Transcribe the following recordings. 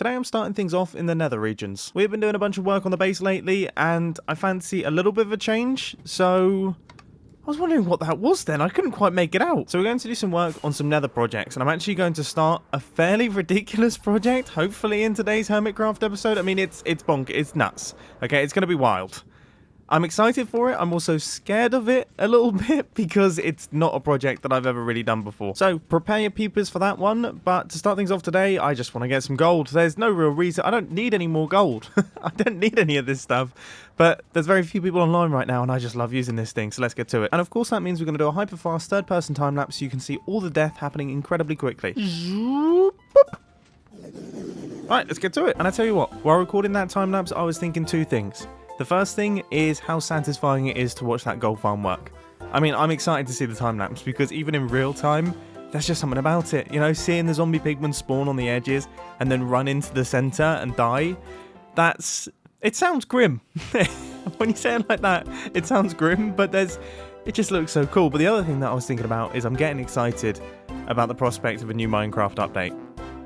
Today I'm starting things off in the Nether regions. We've been doing a bunch of work on the base lately, and I fancy a little bit of a change, so I was wondering what that was then. I couldn't quite make it out. So we're going to do some work on some Nether projects, and I'm actually going to start a fairly ridiculous project, hopefully in today's Hermitcraft episode. I mean, it's nuts. Okay, it's going to be wild. I'm excited for it. I'm also scared of it a little bit because it's not a project that I've ever really done before. So prepare your peepers for that one. But to start things off today, I just want to get some gold. There's no real reason. I don't need any more gold. I don't need any of this stuff. But there's very few people online right now, and I just love using this thing. So let's get to it. And of course, that menes we're going to do a hyper-fast third-person time-lapse so you can see all the death happening incredibly quickly. Right, let's get to it. And I tell you what, while recording that time-lapse, I was thinking two things. The first thing is how satisfying it is to watch that gold farm work. I mean, I'm excited to see the time-lapse because even in real time, there's just something about it. You know, seeing the zombie pigmen spawn on the edges and then run into the center and die, it sounds grim. When you say it like that, it sounds grim, but it just looks so cool. But the other thing that I was thinking about is I'm getting excited about the prospect of a new Minecraft update.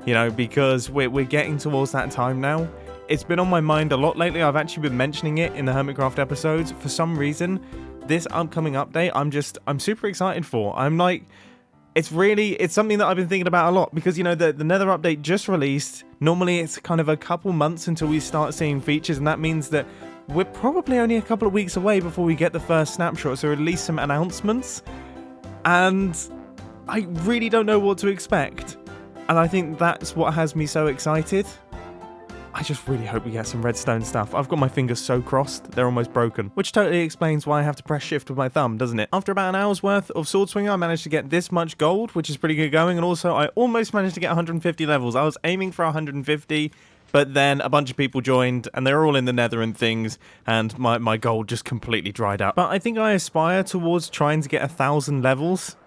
You know, because we're getting towards that time now. It's been on my mind a lot lately. I've actually been mentioning it in the Hermitcraft episodes. For some reason, this upcoming update, I'm super excited for. I'm like, it's something that I've been thinking about a lot because, you know, the Nether update just released. Normally, it's kind of a couple months until we start seeing features, and that means that we're probably only a couple of weeks away before we get the first snapshots or at least some announcements. And I really don't know what to expect. And I think that's what has me so excited. I just really hope we get some redstone stuff. I've got my fingers so crossed, they're almost broken. Which totally explains why I have to press shift with my thumb, doesn't it? After about an hour's worth of sword swinging, I managed to get this much gold, which is pretty good going. And also, I almost managed to get 150 levels. I was aiming for 150, but then a bunch of people joined, and they're all in the Nether and things, and my gold just completely dried up. But I think I aspire towards trying to get 1,000 levels.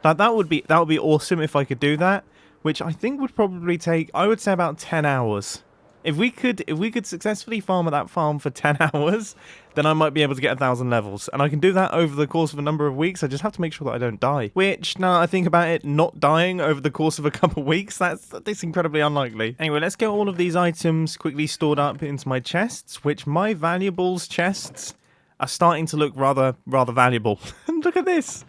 Like, that would be awesome if I could do that, which I think would probably take, I would say, about 10 hours. If we could successfully farm at that farm for 10 hours, then I might be able to get 1,000 levels. And I can do that over the course of a number of weeks. I just have to make sure that I don't die. Which, now that I think about it, not dying over the course of a couple of weeks, that's incredibly unlikely. Anyway, let's get all of these items quickly stored up into my chests, which my valuables chests are starting to look rather valuable. And look at this.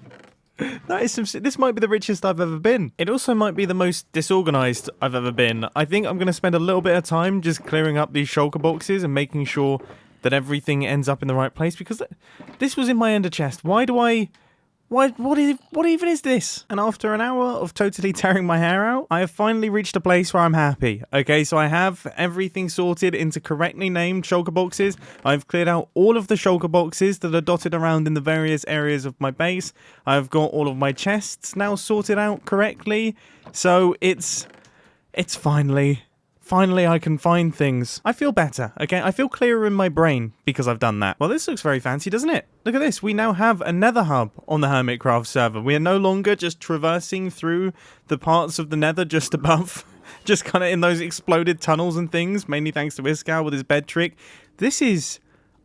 This might be the richest I've ever been. It also might be the most disorganized I've ever been. I think I'm going to spend a little bit of time just clearing up these shulker boxes and making sure that everything ends up in the right place, because this was in my ender chest. What even is this? And after an hour of totally tearing my hair out, I have finally reached a place where I'm happy. Okay, so I have everything sorted into correctly named shulker boxes. I've cleared out all of the shulker boxes that are dotted around in the various areas of my base. I've got all of my chests now sorted out correctly. So it's finally I can find things. I feel better, okay? I feel clearer in my brain because I've done that. Well, this looks very fancy, doesn't it? Look at this. We now have a Nether hub on the Hermitcraft server. We are no longer just traversing through the parts of the Nether just above, just kind of in those exploded tunnels and things, mainly thanks to Iskall with his bed trick.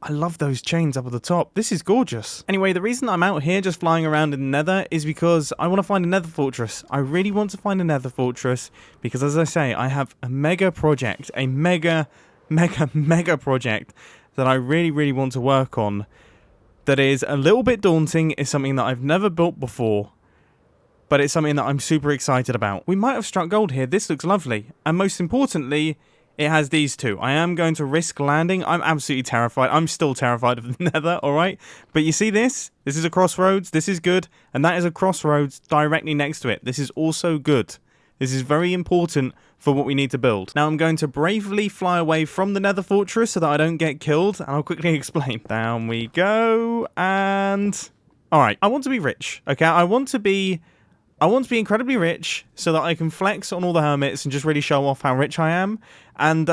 I love those chains up at the top. This is gorgeous. Anyway, the reason I'm out here just flying around in the Nether is because I want to find a Nether fortress. I really want to find a Nether fortress because, as I say, I have a mega project, a mega project that I really want to work on that is a little bit daunting. It's something that I've never built before, but it's something that I'm super excited about. We might have struck gold here. This looks lovely. And most importantly, it has these two. I am going to risk landing. I'm absolutely terrified. I'm still terrified of the Nether, alright? But you see this? This is a crossroads. This is good. And that is a crossroads directly next to it. This is also good. This is very important for what we need to build. Now I'm going to bravely fly away from the Nether fortress so that I don't get killed. And I'll quickly explain. Down we go. And alright, I want to be rich. Okay, I want to be incredibly rich so that I can flex on all the hermits and just really show off how rich I am. And,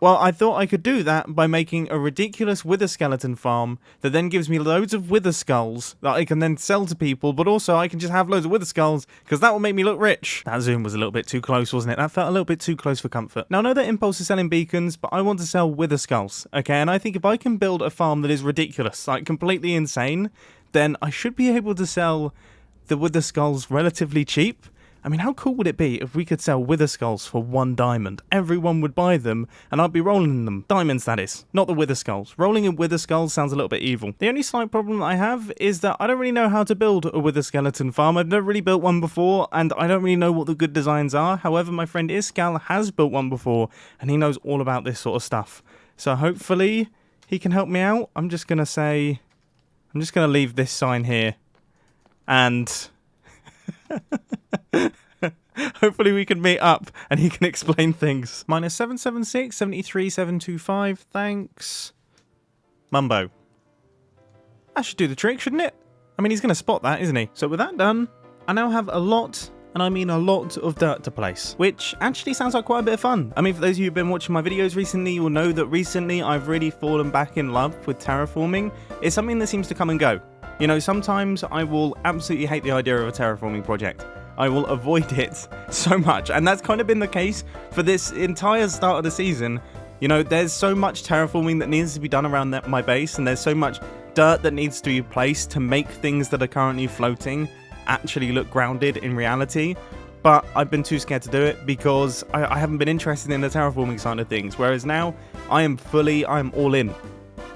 well, I thought I could do that by making a ridiculous wither skeleton farm that then gives me loads of wither skulls that I can then sell to people, but also I can just have loads of wither skulls because that will make me look rich. That zoom was a little bit too close, wasn't it? That felt a little bit too close for comfort. Now, I know that Impulse is selling beacons, but I want to sell wither skulls, okay? And I think if I can build a farm that is ridiculous, like completely insane, then I should be able to sell the wither skulls relatively cheap. I mean, how cool would it be if we could sell wither skulls for 1 diamond? Everyone would buy them, and I'd be rolling in them. Diamonds, that is. Not the wither skulls. Rolling in wither skulls sounds a little bit evil. The only slight problem that I have is that I don't really know how to build a wither skeleton farm. I've never really built one before, and I don't really know what the good designs are. However, my friend Iskal has built one before, and he knows all about this sort of stuff. So hopefully he can help me out. I'm just going to leave this sign here, and hopefully we can meet up and he can explain things. Minus 776, 73, 725, thanks. Mumbo. That should do the trick, shouldn't it? I mean, he's going to spot that, isn't he? So with that done, I now have a lot, and I mean a lot of dirt to place, which actually sounds like quite a bit of fun. I mean, for those of you who've been watching my videos recently, you'll know that recently I've really fallen back in love with terraforming. It's something that seems to come and go. You know, sometimes I will absolutely hate the idea of a terraforming project. I will avoid it so much, and that's kind of been the case for this entire start of the season. You know, there's so much terraforming that needs to be done around my base, and there's so much dirt that needs to be placed to make things that are currently floating actually look grounded in reality. But I've been too scared to do it because I haven't been interested in the terraforming side of things, whereas now I'm all in.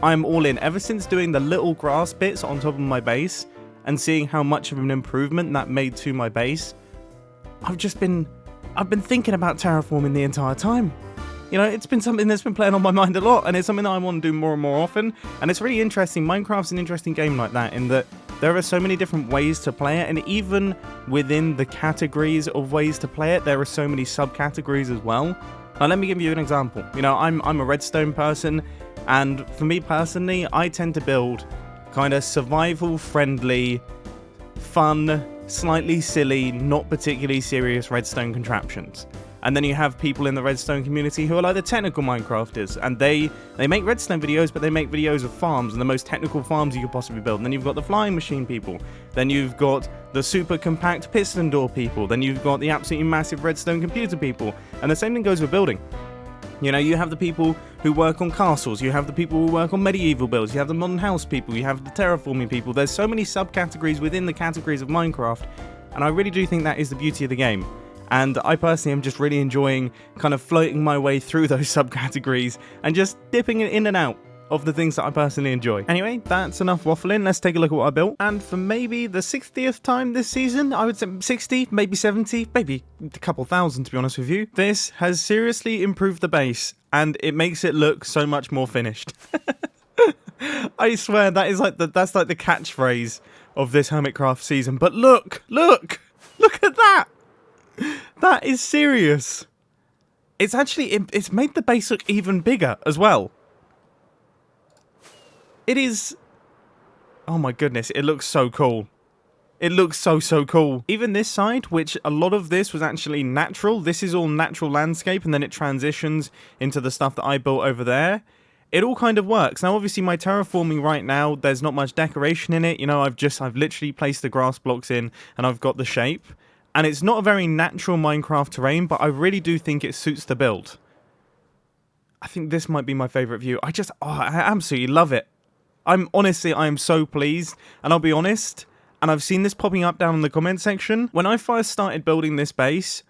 I'm all in. Ever since doing the little grass bits on top of my base and seeing how much of an improvement that made to my base, I've been thinking about terraforming the entire time. You know, it's been something that's been playing on my mind a lot, and it's something that I want to do more and more often. And it's really interesting. Minecraft's an interesting game like that, in that there are so many different ways to play it, and even within the categories of ways to play it, there are so many subcategories as well. Now, let me give you an example. You know, I'm a redstone person, and for me personally, I tend to build kind of survival-friendly, fun, slightly silly, not particularly serious redstone contraptions. And then you have people in the redstone community who are like the technical Minecrafters, and they make redstone videos, but they make videos of farms and the most technical farms you could possibly build. And then you've got the flying machine people, then you've got the super compact piston door people, then you've got the absolutely massive redstone computer people, and the same thing goes with building. You know, you have the people who work on castles, you have the people who work on medieval builds, you have the modern house people, you have the terraforming people. There's so many subcategories within the categories of Minecraft, and I really do think that is the beauty of the game. And I personally am just really enjoying kind of floating my way through those subcategories and just dipping in and out of the things that I personally enjoy. Anyway, that's enough waffling. Let's take a look at what I built. And for maybe the 60th time this season, I would say 60, maybe 70, maybe a couple thousand to be honest with you, this has seriously improved the base, and it makes it look so much more finished. I swear that's like the catchphrase of this Hermitcraft season. But look at that! That is serious. It's made the base look even bigger as well. It is... Oh my goodness, it looks so cool. It looks so cool. Even this side, which a lot of this was actually natural, this is all natural landscape, and then it transitions into the stuff that I built over there. It all kind of works. Now, obviously, my terraforming right now, there's not much decoration in it. You know, I've literally placed the grass blocks in, and I've got the shape. And it's not a very natural Minecraft terrain, but I really do think it suits the build. I think this might be my favourite view. I absolutely love it. I am so pleased. And I'll be honest, and I've seen this popping up down in the comment section. When I first started building this base,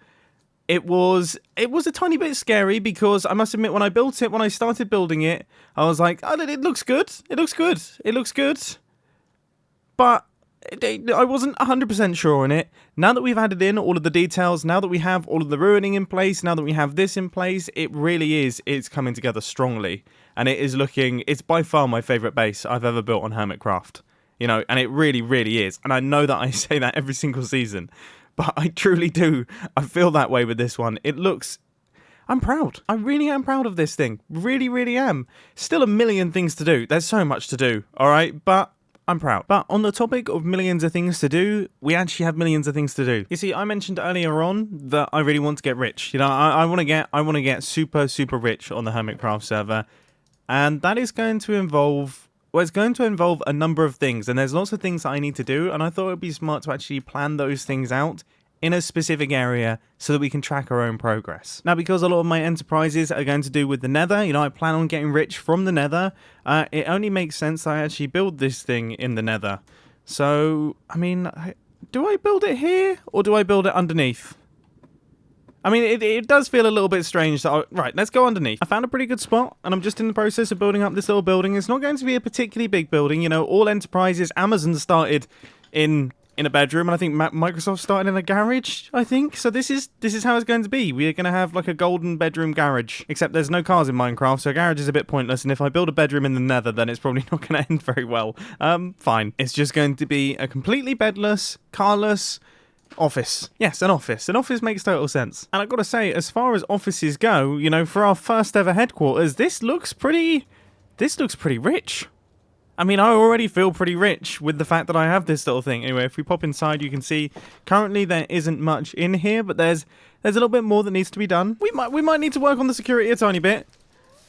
it was a tiny bit scary, because I must admit, when I started building it, I was like, oh, it looks good. It looks good. It looks good. But I wasn't 100% sure on it. Now that we've added in all of the details, now that we have all of the ruining in place, now that we have this in place, it really is, it's coming together strongly. And it's by far my favourite base I've ever built on Hermitcraft. You know, and it really, really is. And I know that I say that every single season, but I truly do. I feel that way with this one. I'm proud. I really am proud of this thing. Really, really am. Still a million things to do. There's so much to do, alright? But I'm proud. But on the topic of millions of things to do, we actually have millions of things to do. You see, I mentioned earlier on that I really want to get rich. You know, I want to get super, super rich on the Hermitcraft server. And that is going to involve, well, it's going to involve a number of things. And there's lots of things that I need to do. And I thought it would be smart to actually plan those things out in a specific area so that we can track our own progress. Now, because a lot of my enterprises are going to do with the Nether, you know, I plan on getting rich from the Nether, it only makes sense that I actually build this thing in the Nether. So, I mean, Do I build it here or do I build it underneath? I mean, it does feel a little bit strange. Right, let's go underneath. I found a pretty good spot, and I'm just in the process of building up this little building. It's not going to be a particularly big building. You know, all enterprises, Amazon started in a bedroom, and I think Microsoft started in a garage, I think. So this is how it's going to be. We're going to have like a golden bedroom garage, except there's no cars in Minecraft, so a garage is a bit pointless, and if I build a bedroom in the Nether, then it's probably not going to end very well. Fine. It's just going to be a completely bedless, carless office. Yes, an office. An office makes total sense. And I've got to say, as far as offices go, you know, for our first ever headquarters, this looks pretty rich. I mean, I already feel pretty rich with the fact that I have this little thing. Anyway, if we pop inside, you can see currently there isn't much in here, but there's a little bit more that needs to be done. We might need to work on the security a tiny bit.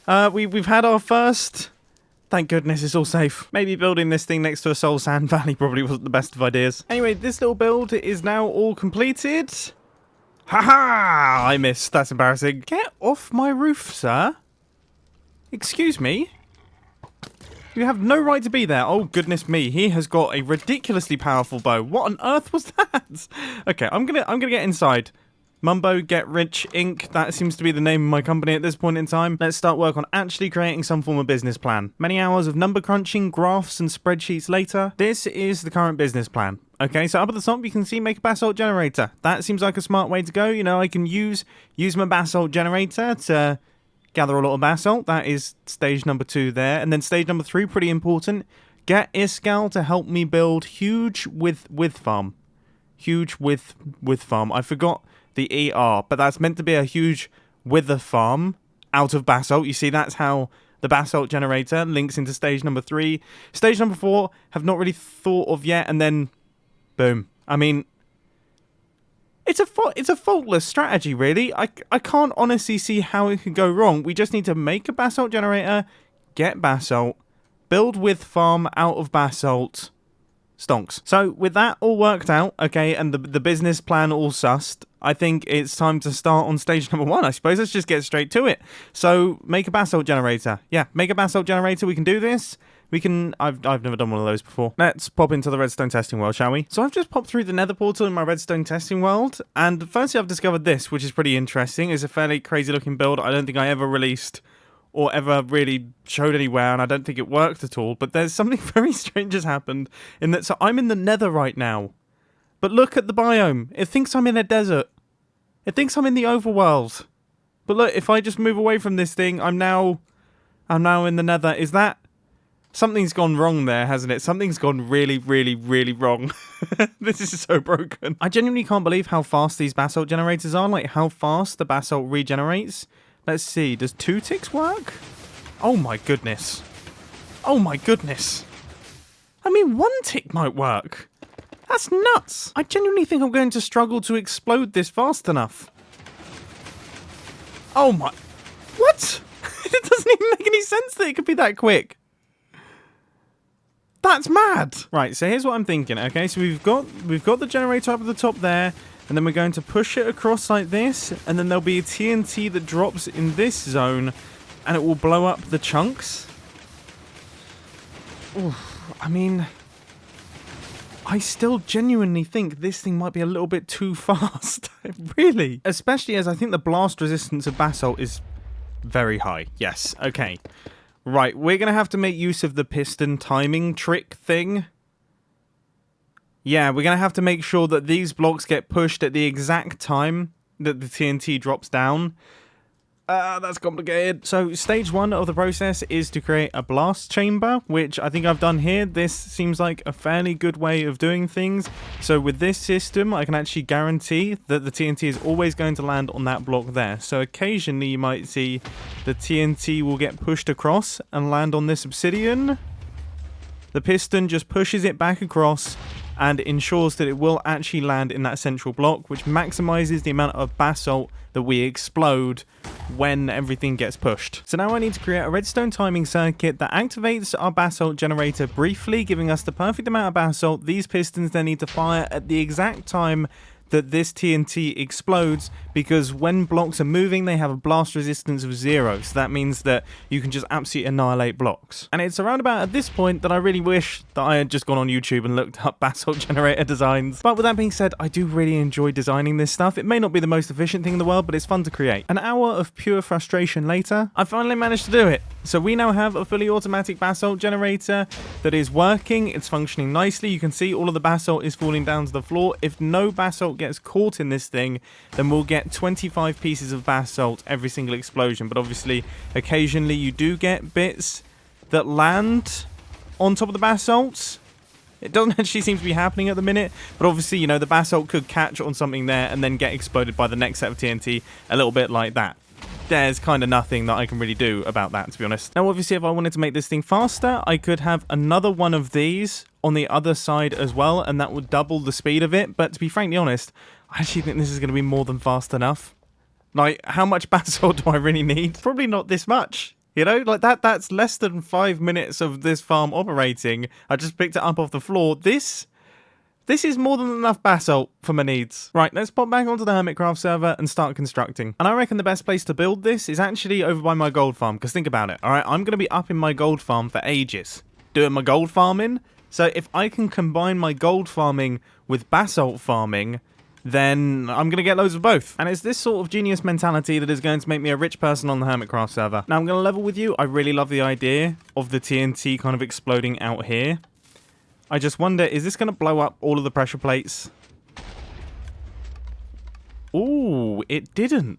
We've had our first. Thank goodness it's all safe. Maybe building this thing next to a soul sand valley probably wasn't the best of ideas. Anyway, this little build is now all completed. Haha! I missed. That's embarrassing. Get off my roof, sir. Excuse me. You have no right to be there. Oh, goodness me. He has got a ridiculously powerful bow. What on earth was that? Okay, I'm gonna get inside. Mumbo Get Rich Inc. That seems to be the name of my company at this point in time. Let's start work on actually creating some form of business plan. Many hours of number crunching, graphs and spreadsheets later, this is the current business plan. Okay, so up at the top you can see make a basalt generator. That seems like a smart way to go. You know, I can use my basalt generator to gather a lot of basalt. That is stage number 2 there. And then stage number 3, pretty important. Get Iskal to help me build huge with farm. Huge with farm. I forgot the ER, but that's meant to be a huge wither farm out of basalt. You see, that's how the basalt generator links into stage number 3. Stage number 4, have not really thought of yet, and then boom. I mean, it's a faultless strategy, really. I can't honestly see how it could go wrong. We just need to make a basalt generator, get basalt, build with farm out of basalt. Stonks. So with that all worked out, okay, and the business plan all sussed, I think it's time to start on stage number 1, I suppose. Let's just get straight to it. So make a basalt generator. Yeah, make a basalt generator. We can do this. We can... I've never done one of those before. Let's pop into the redstone testing world, shall we? So I've just popped through the nether portal in my redstone testing world, and firstly I've discovered this, which is pretty interesting. It's a fairly crazy looking build. I don't think I ever released or ever really showed anywhere, and I don't think it worked at all. But there's something very strange has happened in that. So I'm in the nether right now, but look at the biome. It thinks I'm in a desert. It thinks I'm in the overworld. But look, if I just move away from this thing, I'm now in the nether. Is that... Something's gone wrong there, hasn't it? Something's gone really, really, really wrong. This is so broken. I genuinely can't believe how fast these basalt generators are. Like, how fast the basalt regenerates. Let's see. Does 2 ticks work? Oh, my goodness. Oh, my goodness. I mean, 1 tick might work. That's nuts. I genuinely think I'm going to struggle to explode this fast enough. Oh, my... What? It doesn't even make any sense that it could be that quick. That's mad. Right, so here's what I'm thinking. Okay, so we've got the generator up at the top there, and then we're going to push it across like this, and then there'll be a TNT that drops in this zone, and it will blow up the chunks. Oof, I mean, I still genuinely think this thing might be a little bit too fast. Really. Especially as I think the blast resistance of basalt is very high. Yes, okay. Right, we're going to have to make use of the piston timing trick thing. Yeah, we're going to have to make sure that these blocks get pushed at the exact time that the TNT drops down. That's complicated. So stage 1 of the process is to create a blast chamber, which I think I've done here. This seems like a fairly good way of doing things. So with this system, I can actually guarantee that the TNT is always going to land on that block there. So occasionally you might see the TNT will get pushed across and land on this obsidian. The piston just pushes it back across and ensures that it will actually land in that central block, which maximizes the amount of basalt that we explode when everything gets pushed. So now I need to create a redstone timing circuit that activates our basalt generator briefly, giving us the perfect amount of basalt. These pistons then need to fire at the exact time that this TNT explodes because when blocks are moving, they have a blast resistance of 0. So that means that you can just absolutely annihilate blocks. And it's around about at this point that I really wish that I had just gone on YouTube and looked up basalt generator designs. But with that being said, I do really enjoy designing this stuff. It may not be the most efficient thing in the world, but it's fun to create. An hour of pure frustration later, I finally managed to do it. So we now have a fully automatic basalt generator that is working. It's functioning nicely. You can see all of the basalt is falling down to the floor. If no basalt gets caught in this thing, then we'll get 25 pieces of basalt every single explosion. But obviously, occasionally you do get bits that land on top of the basalt. It doesn't actually seem to be happening at the minute, but obviously, you know, the basalt could catch on something there and then get exploded by the next set of TNT, a little bit like that. There's kind of nothing that I can really do about that, to be honest. Now, obviously, if I wanted to make this thing faster, I could have another one of these on the other side as well, and that would double the speed of it. But to be frankly honest, I actually think this is going to be more than fast enough. Like, how much basalt do I really need? Probably not this much. You know, like that's less than 5 minutes of this farm operating. I just picked it up off the floor. This is more than enough basalt for my needs. Right, let's pop back onto the Hermitcraft server and start constructing. And I reckon the best place to build this is actually over by my gold farm, because think about it, alright? I'm going to be up in my gold farm for ages, doing my gold farming. So if I can combine my gold farming with basalt farming, then I'm going to get loads of both. And it's this sort of genius mentality that is going to make me a rich person on the Hermitcraft server. Now, I'm going to level with you. I really love the idea of the TNT kind of exploding out here. I just wonder, is this going to blow up all of the pressure plates? Ooh, it didn't.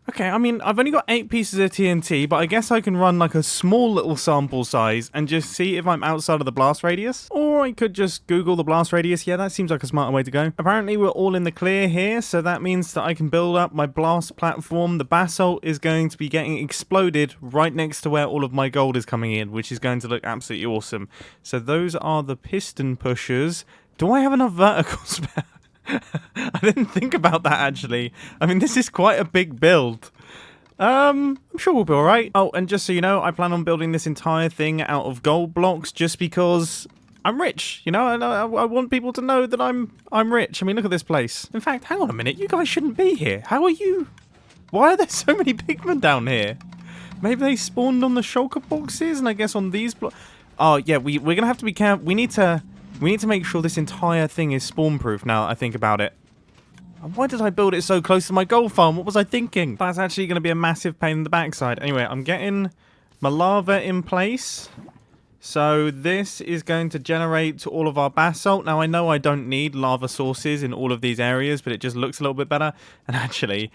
Okay, I mean, I've only got 8 pieces of TNT, but I guess I can run like a small little sample size and just see if I'm outside of the blast radius. Or I could just Google the blast radius. Yeah, that seems like a smarter way to go. Apparently, we're all in the clear here, so that means that I can build up my blast platform. The basalt is going to be getting exploded right next to where all of my gold is coming in, which is going to look absolutely awesome. So those are the piston pushers. Do I have enough vertical spare? I didn't think about that, actually. I mean, this is quite a big build. I'm sure we'll be alright. Oh, and just so you know, I plan on building this entire thing out of gold blocks just because I'm rich, you know? I want people to know that I'm rich. I mean, look at this place. In fact, hang on a minute. You guys shouldn't be here. How are you? Why are there so many pigmen down here? Maybe they spawned on the shulker boxes, and I guess on these blocks. Oh, yeah, we're going to have to be careful. We need to make sure this entire thing is spawn-proof now that I think about it. Why did I build it so close to my gold farm? What was I thinking? That's actually going to be a massive pain in the backside. Anyway, I'm getting my lava in place. So this is going to generate all of our basalt. Now, I know I don't need lava sources in all of these areas, but it just looks a little bit better. And actually,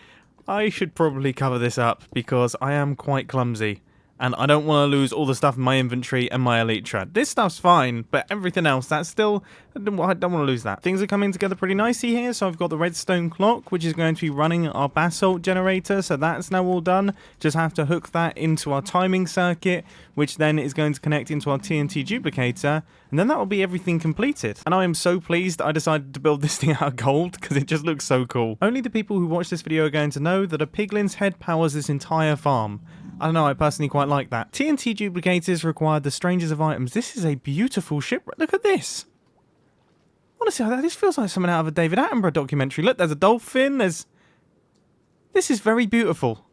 I should probably cover this up because I am quite clumsy. And I don't want to lose all the stuff in my inventory and my elytra. This stuff's fine, but everything else, that's still... I don't want to lose that. Things are coming together pretty nicely here. So I've got the redstone clock, which is going to be running our basalt generator. So that's now all done. Just have to hook that into our timing circuit, which then is going to connect into our TNT duplicator. And then that will be everything completed. And I am so pleased I decided to build this thing out of gold because it just looks so cool. Only the people who watch this video are going to know that a piglin's head powers this entire farm. I don't know, I personally quite like that. TNT duplicators require the strangest of items. This is a beautiful shipwreck. Look at this. Honestly, this feels like something out of a David Attenborough documentary. Look, there's a dolphin. This is very beautiful.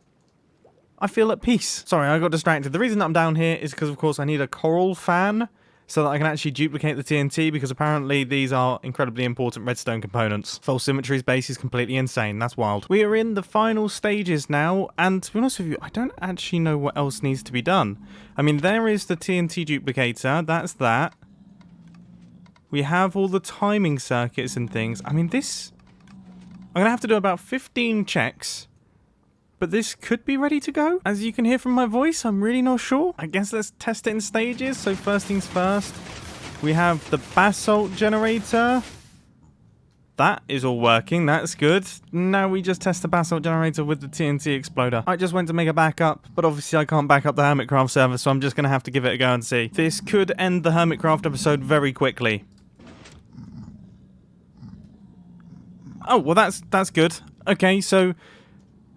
I feel at peace. Sorry, I got distracted. The reason that I'm down here is because, of course, I need a coral fan so that I can actually duplicate the TNT, because apparently these are incredibly important redstone components. False Symmetry's base is completely insane. That's wild. We are in the final stages now, and to be honest with you, I don't actually know what else needs to be done. I mean, there is the TNT duplicator. That's that. We have all the timing circuits and things. I mean, this... I'm going to have to do about 15 checks. But this could be ready to go. As you can hear from my voice, I'm really not sure. I guess let's test it in stages. So first things first, we have the basalt generator. That is all working. That's good. Now we just test the basalt generator with the TNT exploder. I just went to make a backup, but obviously I can't back up the Hermitcraft server, so I'm just going to have to give it a go and see. This could end the Hermitcraft episode very quickly. Oh, well that's good. Okay, so...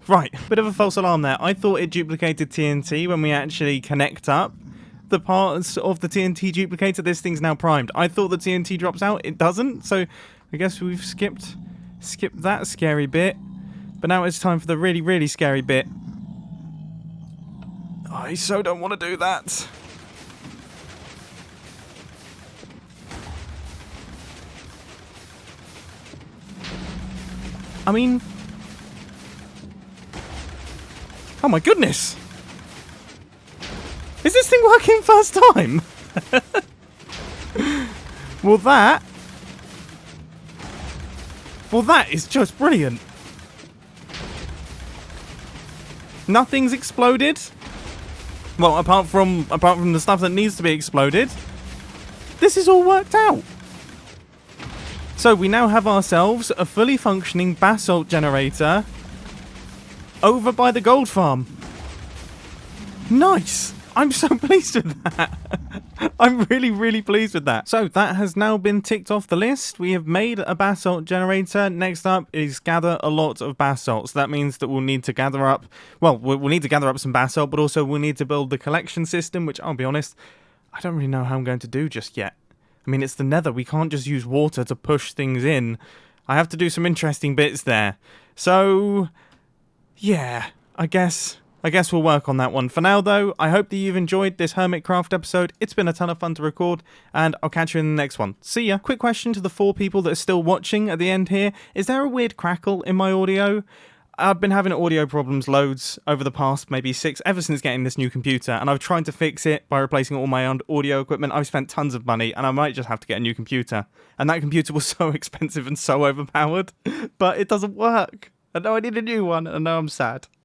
Right, bit of a false alarm there. I thought it duplicated TNT when we actually connect up the parts of the TNT duplicator. This thing's now primed. I thought the TNT drops out. It doesn't. So I guess we've skipped that scary bit. But now it's time for the really, really scary bit. I so don't want to do that. I mean... Oh my goodness! Is this thing working first time? Well, that is just brilliant. Nothing's exploded. Well, apart from the stuff that needs to be exploded. This is all worked out. So we now have ourselves a fully functioning basalt generator over by the gold farm. Nice. I'm so pleased with that. I'm really, really pleased with that. So that has now been ticked off the list. We have made a basalt generator. Next up is gather a lot of basalt. So that means that we'll need to gather up, well, we'll need to gather up some basalt, but also we'll need to build the collection system, which I'll be honest, I don't really know how I'm going to do just yet. I mean, it's the Nether. We can't just use water to push things in. I have to do some interesting bits there. So, yeah, I guess we'll work on that one. For now, though, I hope that you've enjoyed this Hermitcraft episode. It's been a ton of fun to record, and I'll catch you in the next one. See ya. Quick question to the 4 people that are still watching at the end here. Is there a weird crackle in my audio? I've been having audio problems loads over the past maybe 6, ever since getting this new computer, and I've tried to fix it by replacing all my audio equipment. I've spent tons of money, and I might just have to get a new computer. And that computer was so expensive and so overpowered, but it doesn't work. I know I need a new one, and now I'm sad.